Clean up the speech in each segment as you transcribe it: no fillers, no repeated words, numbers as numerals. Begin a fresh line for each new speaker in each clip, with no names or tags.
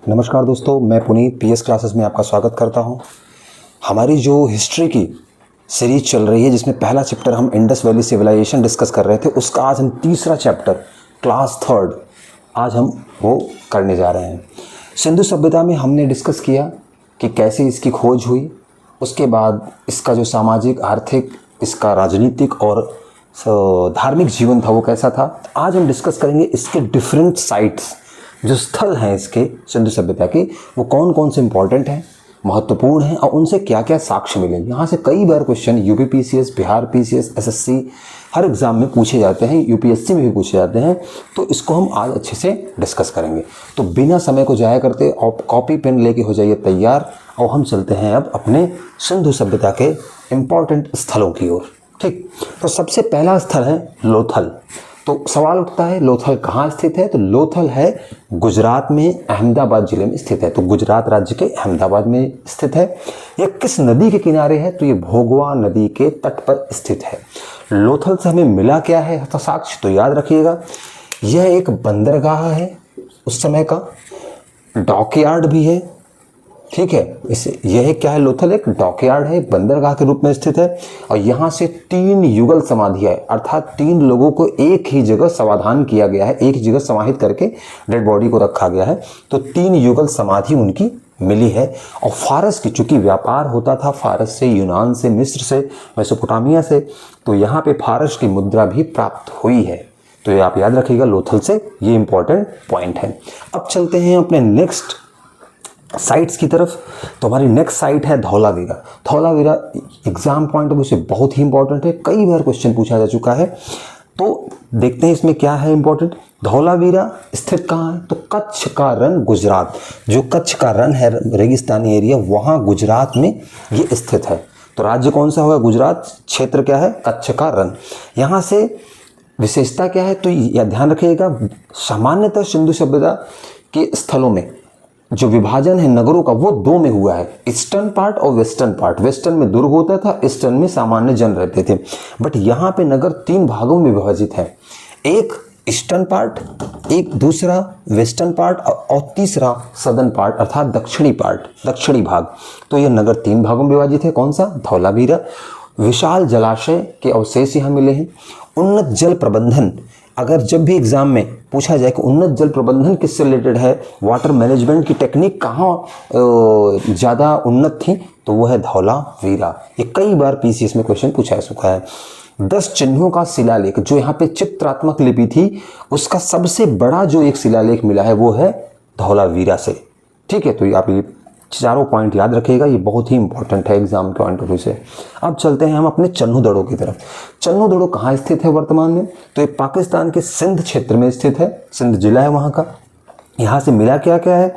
नमस्कार दोस्तों, मैं पुनीत पीएस क्लासेस में आपका स्वागत करता हूं। हमारी जो हिस्ट्री की सीरीज चल रही है जिसमें पहला चैप्टर हम इंडस वैली सिविलाइजेशन डिस्कस कर रहे थे, उसका आज हम तीसरा चैप्टर क्लास थर्ड आज हम वो करने जा रहे हैं। सिंधु सभ्यता में हमने डिस्कस किया कि कैसे इसकी खोज हुई, उसके बाद इसका जो सामाजिक, आर्थिक, इसका राजनीतिक और धार्मिक जीवन था वो कैसा था। आज हम डिस्कस करेंगे इसके डिफरेंट साइट्स, जो स्थल हैं इसके सिंधु सभ्यता के, वो कौन कौन से इंपॉर्टेंट हैं, महत्वपूर्ण हैं और उनसे क्या क्या साक्ष्य मिले। यहाँ से कई बार question UP PCS, Bihar PCS, SSC हर एग्जाम में पूछे जाते हैं, यूपीएससी में भी पूछे जाते हैं। तो इसको हम आज अच्छे से डिस्कस करेंगे। तो बिना समय को जाया करते और कॉपी पेन लेके हो जाइए तैयार, और हम चलते हैं अब अपने सिंधु सभ्यता के इम्पॉर्टेंट स्थलों की ओर। ठीक, तो सबसे पहला स्थल है लोथल। तो सवाल उठता है लोथल कहाँ स्थित है। तो लोथल है गुजरात में, अहमदाबाद जिले में स्थित है। तो गुजरात राज्य के अहमदाबाद में स्थित है। यह किस नदी के किनारे है? तो ये भोगवा नदी के तट पर स्थित है। लोथल से हमें मिला क्या है साक्ष्य? तो याद रखिएगा, यह एक बंदरगाह है उस समय का, डॉकयार्ड भी है। ठीक है, इसे यह क्या है? लोथल एक डॉकयार्ड है, बंदरगाह के रूप में स्थित है। और यहाँ से 3 युगल समाधियाँ है, अर्थात 3 लोगों को एक ही जगह समाधान किया गया है, एक ही जगह समाहित करके डेड बॉडी को रखा गया है। तो 3 युगल समाधि उनकी मिली है। और फारस की, चूंकि व्यापार होता था फारस से, यूनान से, मिस्र से, मेसोपोटामिया से, तो यहाँ पे फारस की मुद्रा भी प्राप्त हुई है। तो ये आप याद रखिएगा, लोथल से ये इंपॉर्टेंट पॉइंट है। अब चलते हैं अपने नेक्स्ट साइट्स की तरफ। तो हमारी नेक्स्ट साइट है Dholavira. Dholavira exam point of view से बहुत ही इंपॉर्टेंट है, कई बार क्वेश्चन पूछा जा चुका है। तो देखते हैं इसमें क्या है इंपॉर्टेंट। धौलावीरा स्थित कहाँ है? तो कच्छ का रण, गुजरात। जो कच्छ का रण है, रेगिस्तानी एरिया, वहाँ गुजरात में ये स्थित है। तो राज्य कौन सा होगा? गुजरात। क्षेत्र क्या है? कच्छ का रण। यहाँ से विशेषता क्या है? तो यह ध्यान रखिएगा, सामान्यतः सिंधु सभ्यता के स्थलों में जो विभाजन है नगरों का वो 2 में हुआ है, ईस्टर्न पार्ट और वेस्टर्न पार्ट। वेस्टर्न में दुर्ग होता था, ईस्टर्न में सामान्य जन रहते थे। बट यहाँ पे नगर 3 भागों में विभाजित है, एक ईस्टर्न पार्ट, एक दूसरा वेस्टर्न पार्ट और तीसरा सदर्न पार्ट अर्थात दक्षिणी पार्ट, दक्षिणी भाग। तो यह नगर 3 भागों में विभाजित है। कौन सा? धौलावीरा। विशाल जलाशय के अवशेष यहाँ मिले हैं। उन्नत जल प्रबंधन, अगर जब भी एग्जाम में पूछा जाए कि उन्नत जल प्रबंधन किससे रिलेटेड है, वाटर मैनेजमेंट की टेक्निक कहाँ ज़्यादा उन्नत थी, तो वो है धौलावीरा। ये कई बार पीसीएस में क्वेश्चन पूछा जा चुका है। 10 चिन्हों का शिलालेख, जो यहाँ पे चित्रात्मक लिपि थी, उसका सबसे बड़ा जो एक शिलालेख मिला है वो है धौलावीरा से। ठीक है, तो आप ये चारों पॉइंट याद रखिएगा, ये बहुत ही इंपॉर्टेंट है एग्जाम के पॉइंट ऑफ व्यू से। अब चलते हैं हम अपने चन्हू-दड़ो की तरफ। चन्हू-दड़ो कहाँ स्थित है वर्तमान में? तो ये पाकिस्तान के सिंध क्षेत्र में स्थित है, सिंध जिला है वहाँ का। यहाँ से मिला क्या क्या है?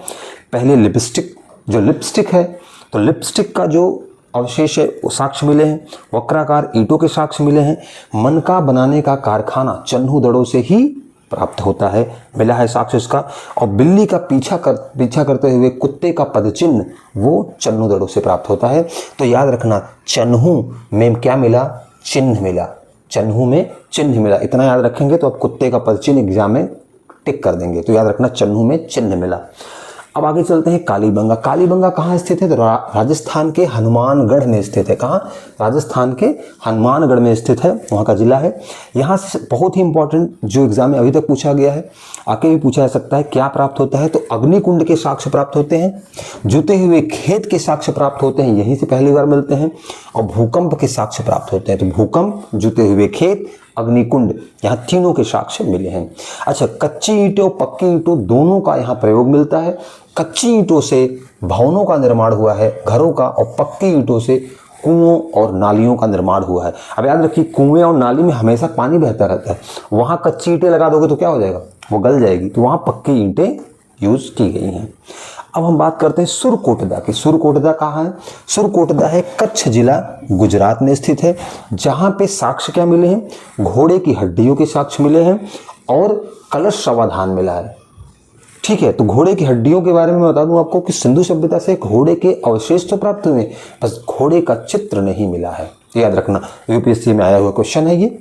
पहले लिपस्टिक, जो लिपस्टिक है, तो लिपस्टिक का जो अवशेष है वो साक्ष्य मिले हैं। वक्राकार ईंटों के साक्ष्य मिले हैं। मनका बनाने का कारखाना चन्हू-दड़ो से ही प्राप्त होता है, मिला है साक्ष्य उसका। और बिल्ली का पीछा करते हुए कुत्ते का पदचिन्ह वो चन्हू-दड़ो से प्राप्त होता है। तो याद रखना, चन्हू में क्या मिला? चिन्ह मिला। चन्हू में चिन्ह मिला, इतना याद रखेंगे तो आप कुत्ते का पदचिन्ह एग्जाम में टिक कर देंगे। तो याद रखना, चन्हू में चिन्ह मिला। अब आगे चलते हैं कालीबंगा। कालीबंगा कहाँ स्थित है? तो राजस्थान के हनुमानगढ़ में स्थित है। कहाँ? राजस्थान के हनुमानगढ़ में स्थित है, वहाँ का जिला है। यहाँ से बहुत ही इंपॉर्टेंट जो एग्जाम में अभी तक पूछा गया है, आगे भी पूछा जा सकता है, क्या प्राप्त होता है? तो अग्निकुंड के साक्ष्य प्राप्त होते हैं, जुते हुए खेत के साक्ष्य प्राप्त होते हैं, यहीं से पहली बार मिलते हैं। और भूकंप के साक्ष्य प्राप्त होते हैं। तो भूकंप, जुते हुए खेत, अग्निकुंड, यहाँ तीनों के साक्ष्य मिले हैं। अच्छा, कच्ची ईंटों, पक्की ईंटों दोनों का यहाँ प्रयोग मिलता है। कच्ची ईंटों से भवनों का निर्माण हुआ है, घरों का, और पक्की ईंटों से कुओं और नालियों का निर्माण हुआ है। अब याद रखिए, कुएं और नाली में हमेशा पानी बहता रहता है, वहाँ कच्ची ईंटें लगा दोगे तो क्या हो जाएगा? वो गल जाएगी। तो वहाँ पक्की ईंटें यूज की गई हैं। अब हम बात करते हैं सुरकोटदा की। सुरकोटदा कहाँ है? सुरकोटदा है कच्छ जिला, गुजरात में स्थित है। जहाँ पे साक्ष्य क्या मिले हैं? घोड़े की हड्डियों के साक्ष्य मिले हैं और कलश समाधान मिला है। ठीक है, तो घोड़े की हड्डियों के बारे में बता दूं आपको कि सिंधु सभ्यता से घोड़े के अवशेष तो प्राप्त हुए, बस घोड़े का चित्र नहीं मिला है। याद रखना, यूपीएससी में आया हुआ क्वेश्चन है ये।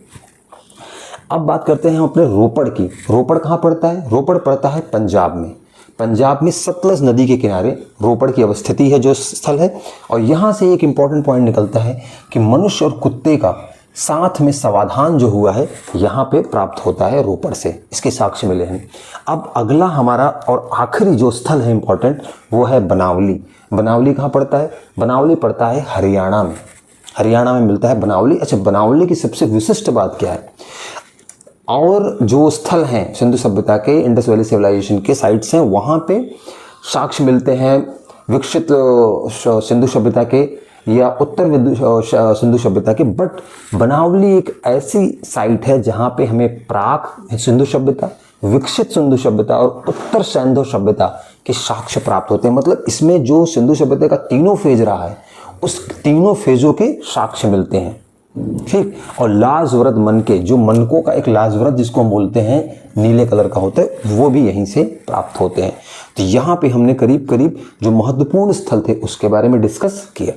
अब बात करते हैं अपने रोपड़ की। रोपड़ कहाँ पड़ता है? रोपड़ पड़ता है पंजाब में। पंजाब में सतलज नदी के किनारे रोपड़ की अवस्थिति है जो स्थल है। और यहाँ से एक इम्पॉर्टेंट पॉइंट निकलता है कि मनुष्य और कुत्ते का साथ में समाधान जो हुआ है यहाँ पे प्राप्त होता है रोपड़ से, इसके साक्ष्य मिले हैं। अब अगला हमारा और आखिरी जो स्थल है इम्पॉर्टेंट वो है बनावली। बनावली कहाँ पड़ता है? बनावली पड़ता है हरियाणा में। हरियाणा में मिलता है बनावली। अच्छा, बनावली की सबसे विशिष्ट बात क्या है? और जो स्थल हैं सिंधु सभ्यता के, इंडस वैली सिविलाइजेशन के साइट्स हैं, वहाँ पे साक्ष्य मिलते हैं विकसित सिंधु सभ्यता के या उत्तर सिंधु सभ्यता के। बट बनावली एक ऐसी साइट है जहाँ पे हमें प्राक सिंधु सभ्यता, विकसित सिंधु सभ्यता और उत्तर सिंधु सभ्यता के साक्ष्य प्राप्त होते हैं। मतलब इसमें जो सिंधु सभ्यता का तीनों फेज रहा है उस तीनों फेजों के साक्ष्य मिलते हैं। ठीक। और लाजवरत मन के, जो मनकों का एक लाजवरत जिसको हम बोलते हैं नीले कलर का होता है, वो भी यहीं से प्राप्त होते हैं। तो यहाँ पे हमने करीब करीब जो महत्वपूर्ण स्थल थे उसके बारे में डिस्कस किया।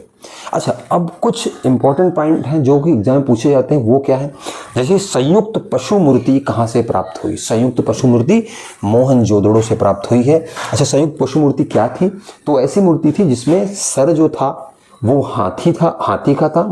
अच्छा, अब कुछ इंपॉर्टेंट पॉइंट हैं जो कि एग्जाम में पूछे जाते हैं, वो क्या है? जैसे संयुक्त पशु मूर्ति कहाँ से प्राप्त हुई? संयुक्त पशु मूर्ति मोहनजोदड़ो से प्राप्त हुई है। अच्छा, संयुक्त पशु मूर्ति क्या थी? तो ऐसी मूर्ति थी जिसमें सर जो था वो हाथी का था।